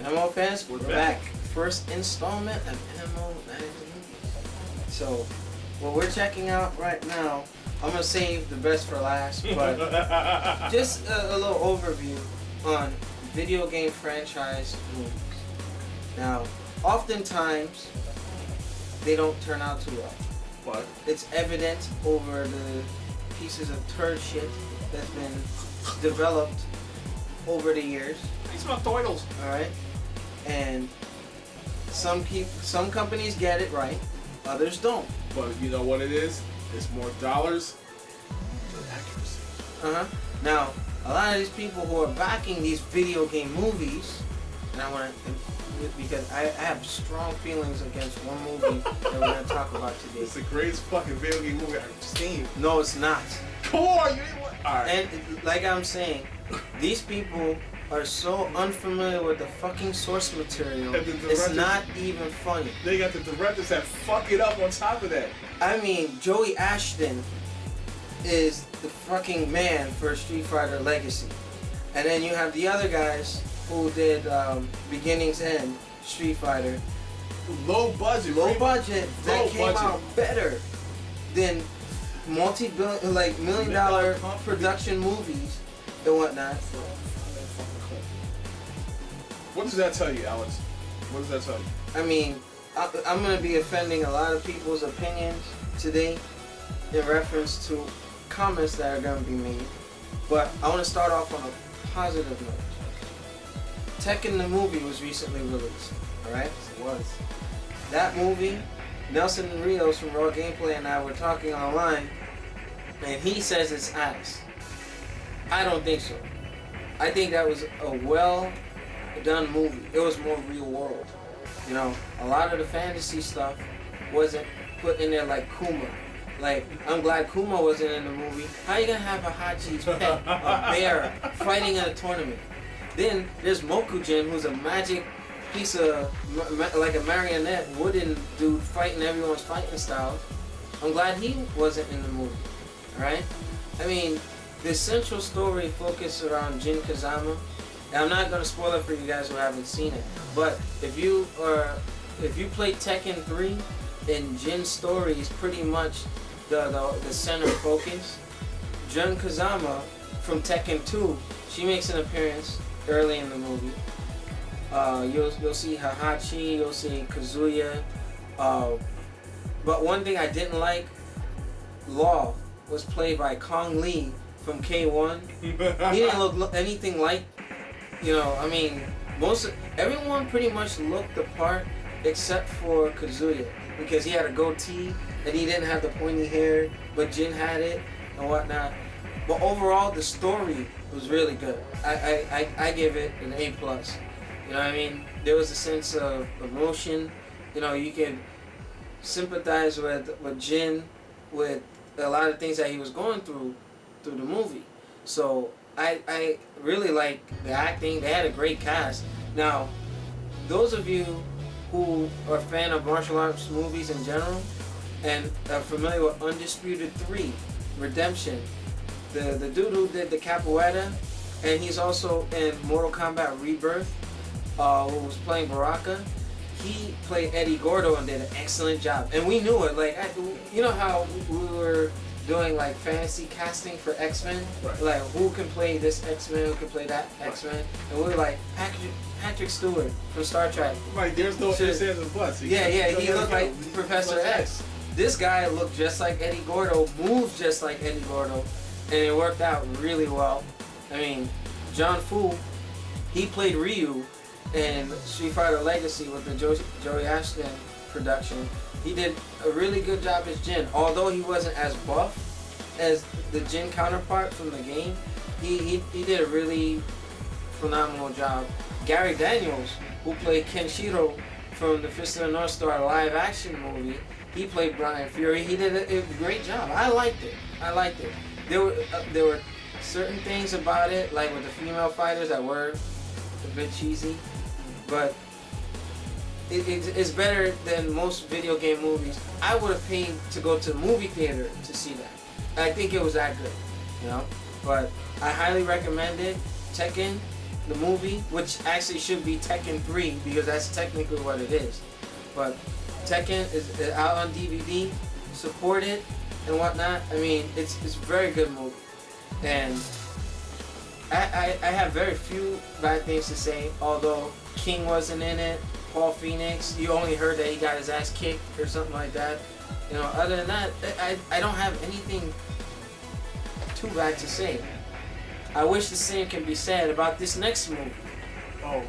nMo fans, we're back. First installment of nMo magazine. So, what we're checking out right now, I'm gonna save the best for last, but just a little overview on video game franchise movies. Now, oftentimes they don't turn out too well. But it's evident over the pieces of turd shit that's been developed over the years. These are turtles. All right, and some companies get it right, others don't. But you know what it is? It's more dollars than accuracy. Now, a lot of these people who are backing these video game movies, and I want to, because I have strong feelings against one movie that we're going to talk about today. It's the greatest fucking video game movie I've seen. No, it's not. Come on, you ain't what? Alright. And like I'm saying, these people are so unfamiliar with the fucking source material, it's not even funny. They got the directors that fuck it up on top of that. I mean, Joey Ashton is the fucking man for Street Fighter Legacy. And then you have the other guys who did Beginnings End, Street Fighter. Low budget. That came out better than multi-billion, like million-dollar production movies and whatnot. What does that tell you, Alex? What does that tell you? I mean, I'm going to be offending a lot of people's opinions today in reference to comments that are going to be made. But I want to start off on a positive note. Tekken the movie was recently released, alright? It was. That movie, Nelson Rios from Raw Gameplay and I were talking online, and he says it's ass. I don't think so. I think that was a well done movie. It was more real world. You know, a lot of the fantasy stuff wasn't put in there like Kuma. Like, I'm glad Kuma wasn't in the movie. How are you gonna have a Hachi's pet, a bear, fighting in a tournament? Then there's Mokujin, who's a magic piece of, like a marionette wooden dude fighting everyone's fighting styles. I'm glad he wasn't in the movie. Alright? I mean, the central story focused around Jin Kazama. And I'm not gonna spoil it for you guys who haven't seen it. But if you play Tekken 3, then Jin's story is pretty much the center focus. Jin Kazama from Tekken 2, she makes an appearance early in the movie. You'll see Hahachi, you'll see Kazuya. But one thing I didn't like, Law was played by Kong Lee from K1. He didn't look anything like, you know, I mean, everyone pretty much looked the part except for Kazuya, because he had a goatee and he didn't have the pointy hair, but Jin had it and whatnot. But overall, the story was really good. I give it an A+. You know what I mean? There was a sense of emotion. You know, you can sympathize with Jin, with a lot of things that he was going through the movie. So I really like the acting. They had a great cast. Now, those of you who are a fan of martial arts movies in general and are familiar with Undisputed 3, Redemption, the dude who did the Capoeira, and he's also in Mortal Kombat Rebirth, who was playing Baraka, he played Eddie Gordo and did an excellent job. And we knew it. Like, you know how we were doing like fantasy casting for X-Men, right? Like, who can play this X-Men, who can play that X-Men, and we were like Patrick Stewart from Star Trek. Right, there's no ifs, ands, and buts. Yeah, he looked like Professor X. This guy looked just like Eddie Gordo, moved just like Eddie Gordo, and it worked out really well. I mean, John Fu, he played Ryu in Street Fighter Legacy with the Joey Ashton production. He did a really good job as Jin. Although he wasn't as buff as the Jin counterpart from the game, he did a really phenomenal job. Gary Daniels, who played Kenshiro from the Fist of the North Star live action movie, he played Brian Fury. He did a great job. I liked it. There were certain things about it, like with the female fighters, that were a bit cheesy, but it's better than most video game movies. I would have paid to go to the movie theater to see that. I think it was that good, you know. But I highly recommend it. Tekken, the movie, which actually should be Tekken 3 because that's technically what it is. But Tekken is out on DVD. Support it and whatnot. I mean, it's a very good movie, and I have very few bad things to say. Although King wasn't in it, Paul Phoenix, you only heard that he got his ass kicked or something like that. You know, other than that, I don't have anything too bad to say. I wish the same can be said about this next movie. Oh,